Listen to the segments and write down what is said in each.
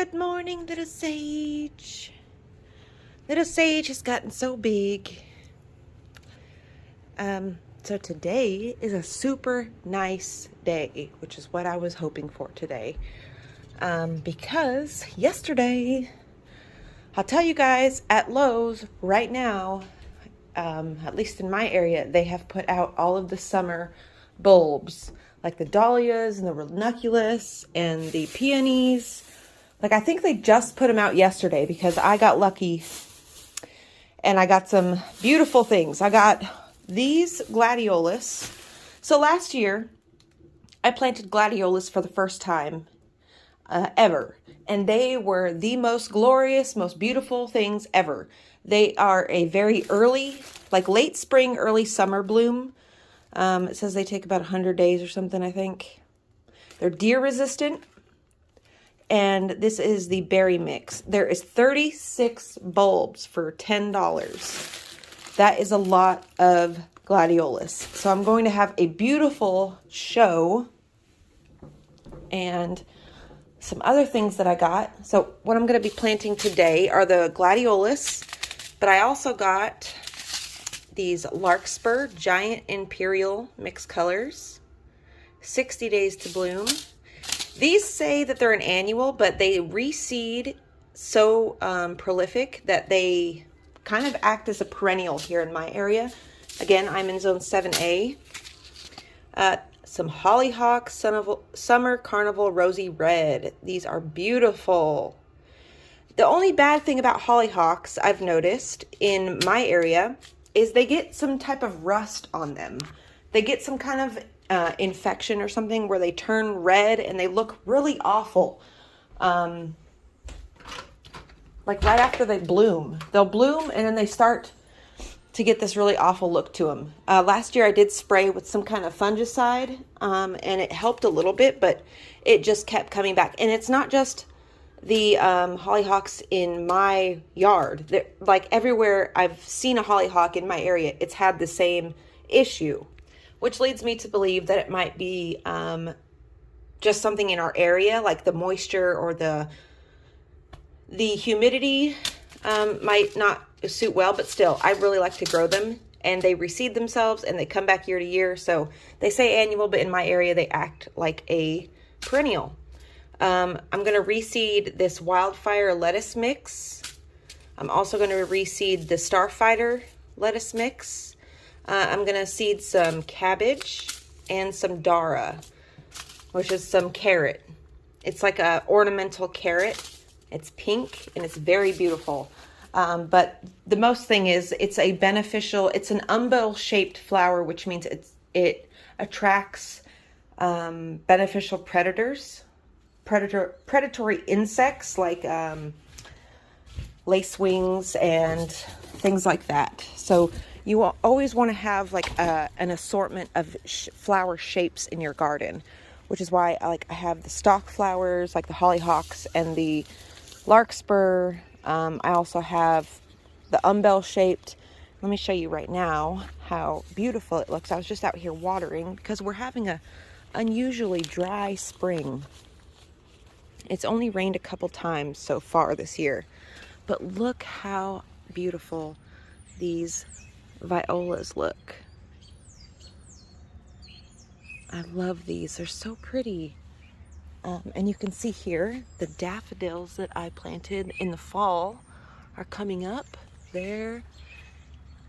Good morning, little sage. Little sage has gotten so big. So today is a super nice day, which is what I was hoping for today. Because yesterday, I'll tell you guys, at Lowe's right now, at least in my area, they have put out all of the summer bulbs, like the dahlias and the ranunculus and the peonies. Like, I think they just put them out yesterday because I got lucky and I got some beautiful things. I got these gladiolus. So last year, I planted gladiolus for the first time ever. And they were the most glorious, most beautiful things ever. They are a very early, like late spring, early summer bloom. It says they take about 100 days or something, I think. They're deer resistant. And this is the berry mix. There is 36 bulbs for $10. That is a lot of gladiolus. So I'm going to have a beautiful show and some other things that I got. So what I'm going to be planting today are the gladiolus, but I also got these larkspur giant imperial mixed colors, 60 days to bloom. These say that they're an annual, but they reseed so prolific that they kind of act as a perennial here in my area. Again, I'm in zone 7A. Some hollyhock summer carnival rosy red. These are beautiful. The only bad thing about hollyhocks I've noticed in my area is they get some type of rust on them. They get some kind of infection or something where they turn red and they look really awful. Like right after they bloom. They'll bloom and then they start to get this really awful look to them. Last year I did spray with some kind of fungicide and it helped a little bit, but it just kept coming back. And it's not just the hollyhocks in my yard. Like everywhere I've seen a hollyhock in my area, it's had the same issue, which leads me to believe that it might be just something in our area, like the moisture or the humidity might not suit well, but still, I really like to grow them, and they reseed themselves, and they come back year to year, so they say annual, but in my area, they act like a perennial. I'm going to reseed this wildfire lettuce mix. I'm also going to reseed the starfighter lettuce mix. I'm going to seed some cabbage and some dara, which is some carrot. It's like a ornamental carrot. It's pink and it's very beautiful. But the most thing is it's an umbel-shaped flower, which means it attracts beneficial predatory insects like lacewings and things like that. So you always want to have like an assortment of flower shapes in your garden, which is why I have the stalk flowers like the hollyhocks and the larkspur. I also have the umbel shaped. Let me show you right now how beautiful it looks. I was just out here watering because we're having a unusually dry spring. It's only rained a couple times so far this year, but look how beautiful these violas look. I love these. They're so pretty. And you can see here the daffodils that I planted in the fall are coming up. There.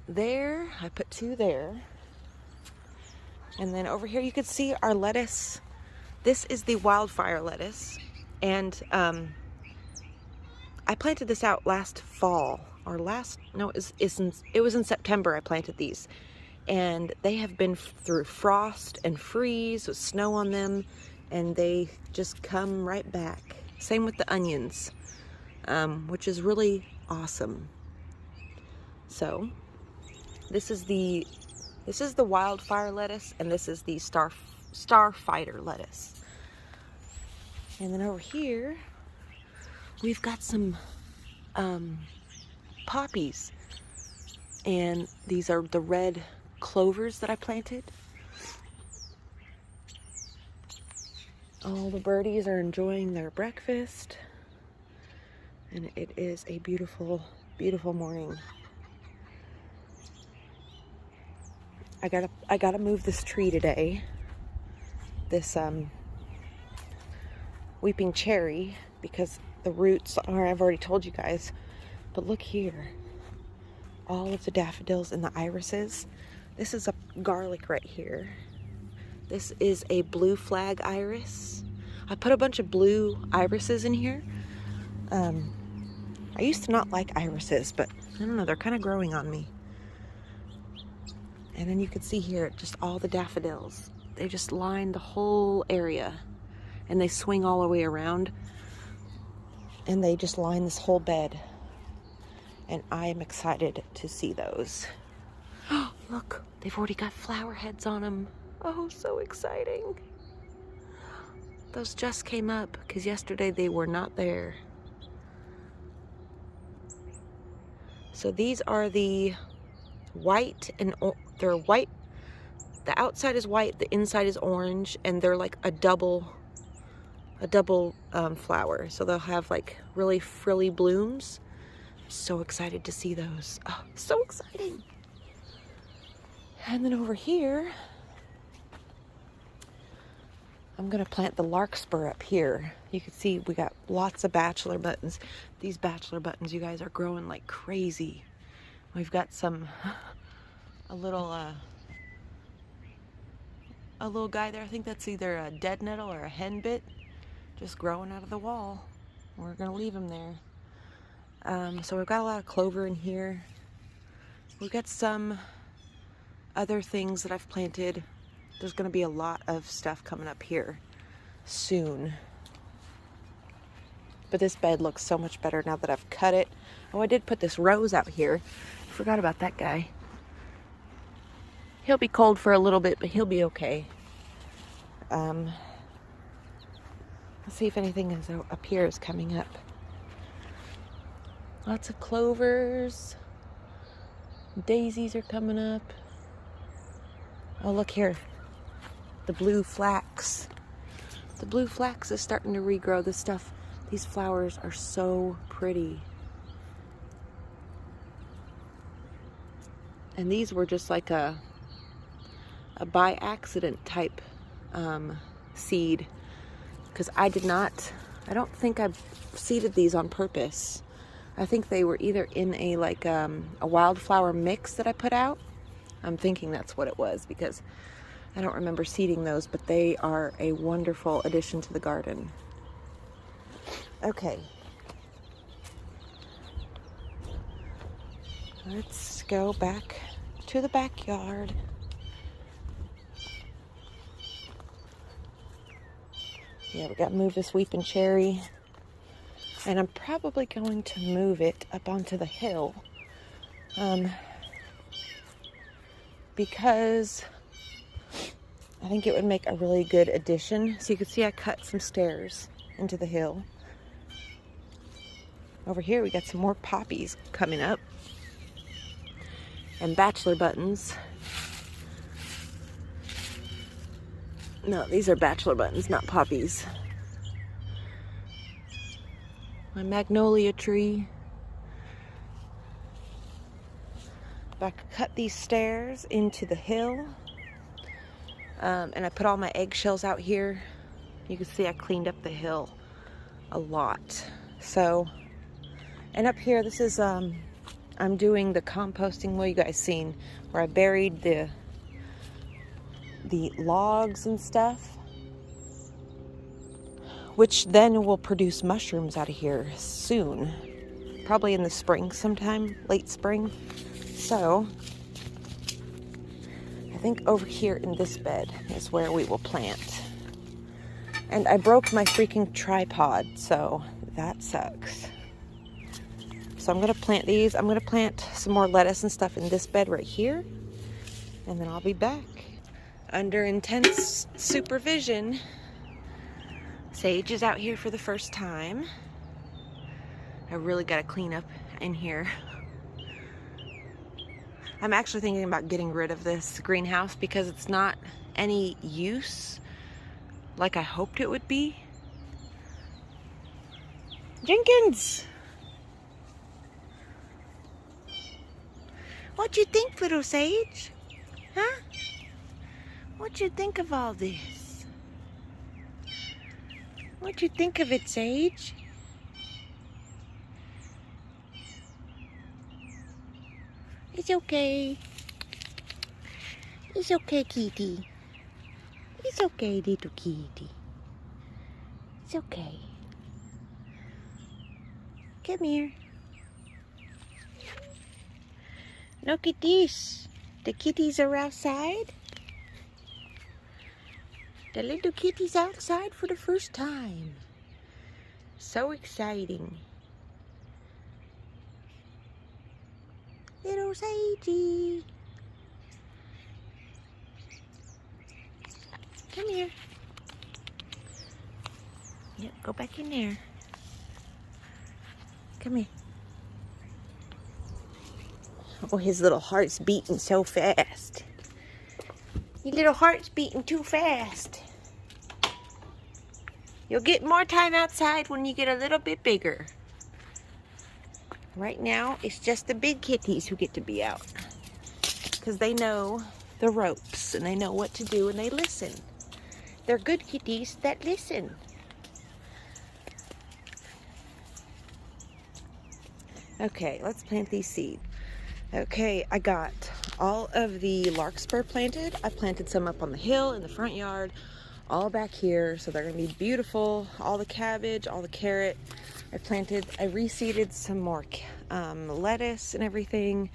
I put two there. And then over here you can see our lettuce. This is the wildfire lettuce. And I planted this out last fall. It was in September I planted these. And they have been through frost and freeze with snow on them. And they just come right back. Same with the onions, which is really awesome. So this is the wildfire lettuce, and this is the starfighter lettuce. And then over here, we've got some poppies, and these are the red clovers that I planted. All the birdies are enjoying their breakfast. And it is a beautiful, beautiful morning. I gotta move this tree today. This weeping cherry, because the roots are, I've already told you guys, but look here. All of the daffodils and the irises. This is a garlic right here. This is a blue flag iris. I put a bunch of blue irises in here. I used to not like irises, but I don't know, they're kind of growing on me. And then you can see here just all the daffodils. They just line the whole area, and they swing all the way around, and they just line this whole bed. And I am excited to see those. Oh, look, they've already got flower heads on them. Oh, so exciting. Those just came up because yesterday they were not there. So these are the white, and they're white. The outside is white, the inside is orange, and they're like a double flower. So they'll have like really frilly blooms. So excited to see those. Oh, so exciting. And then over here, I'm gonna plant the larkspur up here. You can see we got lots of bachelor buttons. These bachelor buttons, you guys, are growing like crazy. We've got a little guy there. I think that's either a dead nettle or a henbit, just growing out of the wall. We're gonna leave him there. So we've got a lot of clover in here. We've got some other things that I've planted. There's gonna be a lot of stuff coming up here soon. But this bed looks so much better now that I've cut it. Oh, I did put this rose out here. I forgot about that guy. He'll be cold for a little bit, but he'll be okay. Let's see if anything is up here is coming up. Lots of clovers. Daisies are coming up. Oh, look here. The blue flax. The blue flax is starting to regrow. This stuff, these flowers are so pretty. And these were just like a by accident type seed, because I don't think I seeded these on purpose. I think they were either in a wildflower mix that I put out. I'm thinking that's what it was, because I don't remember seeding those, but they are a wonderful addition to the garden. Okay. Let's go back to the backyard. Yeah, we gotta move this weeping cherry. And I'm probably going to move it up onto the hill. Because I think it would make a really good addition. So you can see I cut some stairs into the hill. Over here we got some more poppies coming up. And bachelor buttons. No, these are bachelor buttons, not poppies. My magnolia tree. Back, cut these stairs into the hill. And I put all my eggshells out here. You can see I cleaned up the hill a lot. So, and up here, this is, I'm doing the composting, what you guys seen, where I buried the logs and stuff, which then will produce mushrooms out of here soon, probably in the spring sometime, late spring. So I think over here in this bed is where we will plant. And I broke my freaking tripod, so that sucks. So I'm gonna plant these. I'm gonna plant some more lettuce and stuff in this bed right here, and then I'll be back. Under intense supervision, Sage is out here for the first time. I really gotta clean up in here. I'm actually thinking about getting rid of this greenhouse because it's not any use like I hoped it would be. Jenkins! What you think, little Sage? Huh? What you think of all this? What you think of it, Sage? It's okay. It's okay, kitty. It's okay, little kitty. It's okay. Come here. Look at this. The kitties are outside. The little kitty's outside for the first time. So exciting. Little Sagey. Come here. Yep, go back in there. Come here. Oh, his little heart's beating so fast. Your little heart's beating too fast. You'll get more time outside when you get a little bit bigger. Right now, it's just the big kitties who get to be out. Because they know the ropes and they know what to do and they listen. They're good kitties that listen. Okay, let's plant these seeds. Okay, I got all of the larkspur planted. I planted some up on the hill in the front yard, all back here, so they're gonna be beautiful. All the cabbage, all the carrot. I reseeded some more lettuce and everything.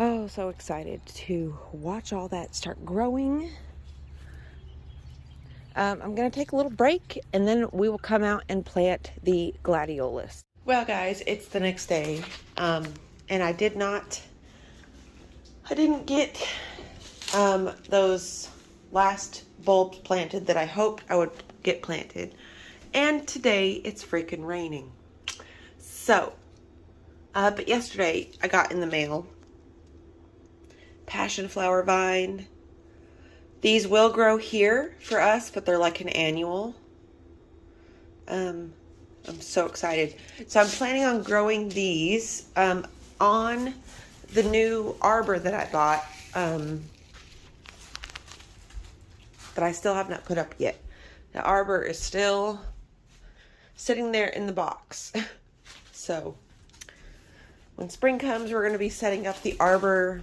Oh, so excited to watch all that start growing. I'm gonna take a little break and then we will come out and plant the gladiolus. Well guys, it's the next day. And I didn't get those last bulbs planted that I hoped I would get planted. And today it's freaking raining. So, but yesterday I got in the mail passion flower vine. These will grow here for us, but they're like an annual. I'm so excited. So I'm planning on growing these on the new arbor that I bought, that I still have not put up yet. The arbor is still sitting there in the box. So when spring comes, we're going to be setting up the arbor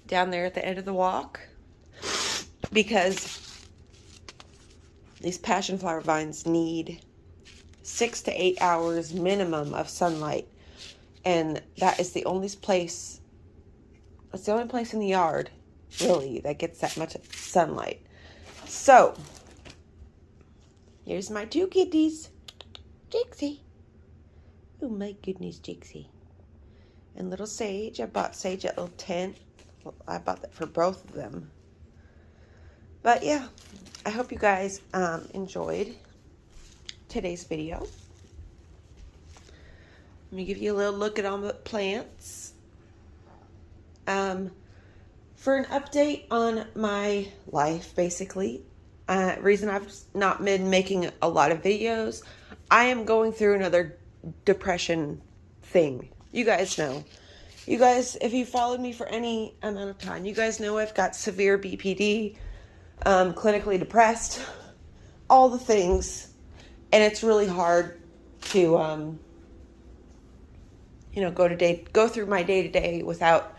down there at the end of the walk, because these passion flower vines need 6 to 8 hours minimum of sunlight. And that is the only place, it's the only place in the yard, really, that gets that much sunlight. So, here's my two kitties. Jixie. Oh my goodness, Jixie. And little Sage. I bought Sage a little tent. I bought that for both of them. But yeah, I hope you guys enjoyed today's video. Let me give you a little look at all the plants. For an update on my life, basically, reason I've not been making a lot of videos, I am going through another depression thing. You guys know. You guys, if you followed me for any amount of time, you guys know I've got severe BPD, clinically depressed, all the things, and it's really hard to, you know, go through my day to day without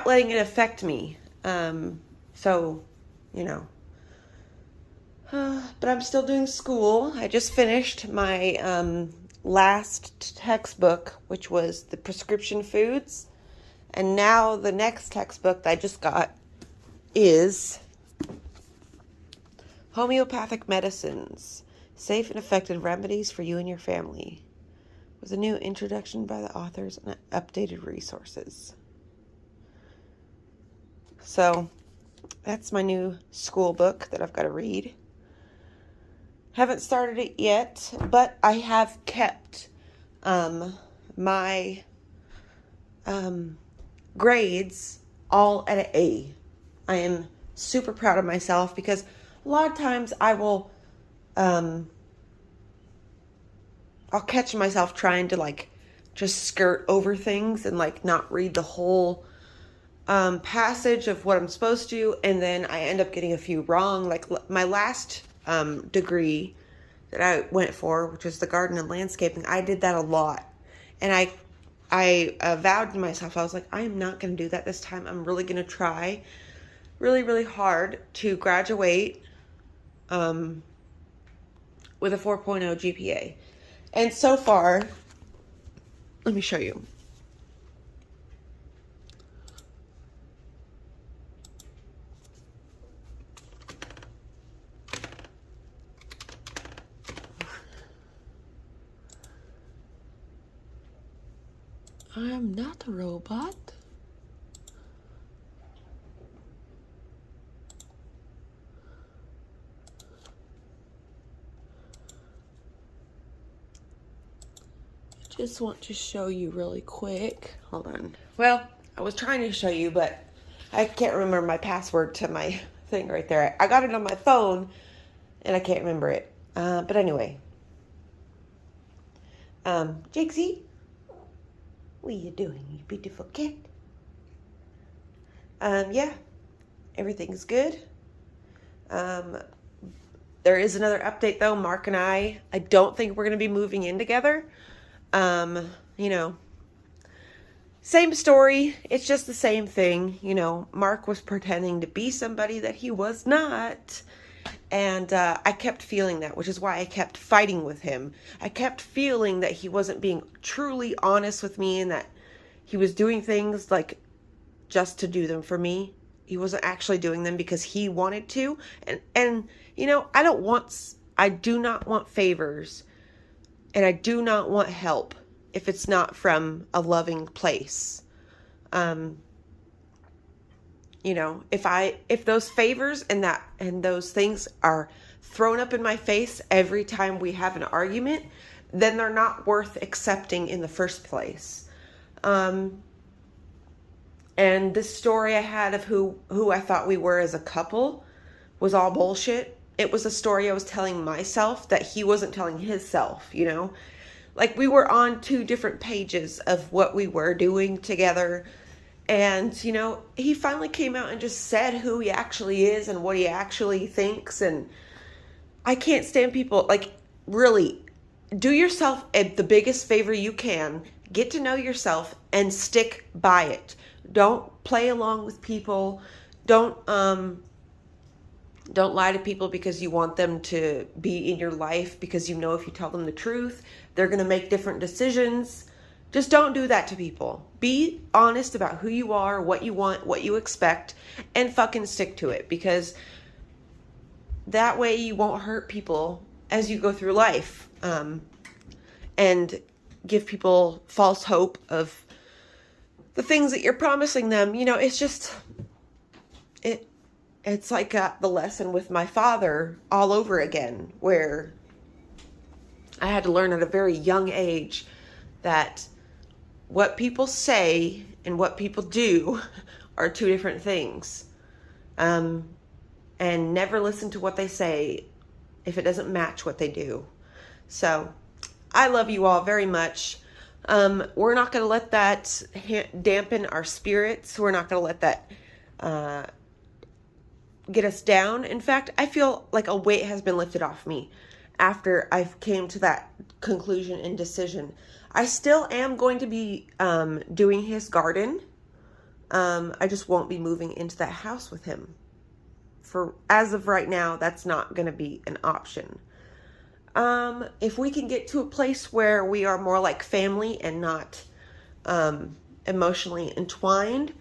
letting it affect me. So, you know, but I'm still doing school. I just finished my last textbook, which was the prescription foods, and now the next textbook that I just got is homeopathic medicines, safe and effective remedies for you and your family, with a new introduction by the authors and updated resources. So that's my new school book that I've got to read. Haven't started it yet, but I have kept my grades all at an A. I am super proud of myself, because a lot of times I will, I'll catch myself trying to like just skirt over things and like not read the whole passage of what I'm supposed to, and then I end up getting a few wrong. Like my last degree that I went for, which was the garden and landscaping, I did that a lot, and I vowed to myself, I was like, I am not going to do that this time. I'm really going to try really, really hard to graduate with a 4.0 GPA. And so far, let me show you. I'm not a robot. Just want to show you really quick. Hold on. Well, I was trying to show you, but I can't remember my password to my thing right there. I got it on my phone, and I can't remember it. But anyway. Jigsy, what are you doing, you beautiful cat? Yeah, everything's good. There is another update, though. Mark and I don't think we're going to be moving in together. You know, same story. It's just the same thing. You know, Mark was pretending to be somebody that he was not. And I kept feeling that, which is why I kept fighting with him. I kept feeling that he wasn't being truly honest with me and that he was doing things like just to do them for me. He wasn't actually doing them because he wanted to. And you know, I do not want favors. And I do not want help if it's not from a loving place. You know, if those favors and those things are thrown up in my face every time we have an argument, then they're not worth accepting in the first place. And this story I had of who I thought we were as a couple was all bullshit. It was a story I was telling myself that he wasn't telling himself, you know? Like we were on two different pages of what we were doing together. And, you know, he finally came out and just said who he actually is and what he actually thinks. And I can't stand people, like, really, do yourself the biggest favor you can. Get to know yourself and stick by it. Don't play along with people. Don't lie to people because you want them to be in your life, because you know if you tell them the truth, they're going to make different decisions. Just don't do that to people. Be honest about who you are, what you want, what you expect, and fucking stick to it, because that way you won't hurt people as you go through life, and give people false hope of the things that you're promising them. You know, it's just, it's like the lesson with my father all over again, where I had to learn at a very young age that what people say and what people do are two different things. And never listen to what they say if it doesn't match what they do. So I love you all very much. We're not going to let that dampen our spirits. We're not going to let that get us down. In fact, I feel like a weight has been lifted off me after I came to that conclusion and decision. I still am going to be doing his garden. I just won't be moving into that house with him. For as of right now, that's not going to be an option. If we can get to a place where we are more like family and not emotionally entwined,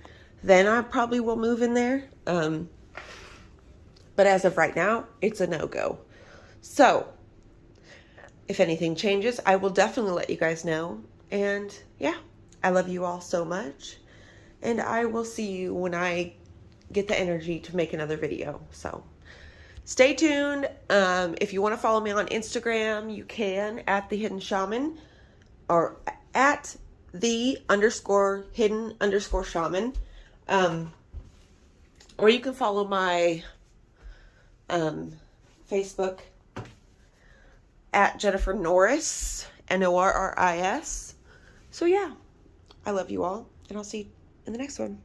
then I probably will move in there. But as of right now, it's a no-go. So, if anything changes, I will definitely let you guys know. And yeah, I love you all so much. And I will see you when I get the energy to make another video. So, stay tuned. If you want to follow me on Instagram, you can at The Hidden Shaman, or at _hidden_shaman. Or you can follow my Facebook at Jennifer Norris, Norris. So yeah, I love you all, and I'll see you in the next one.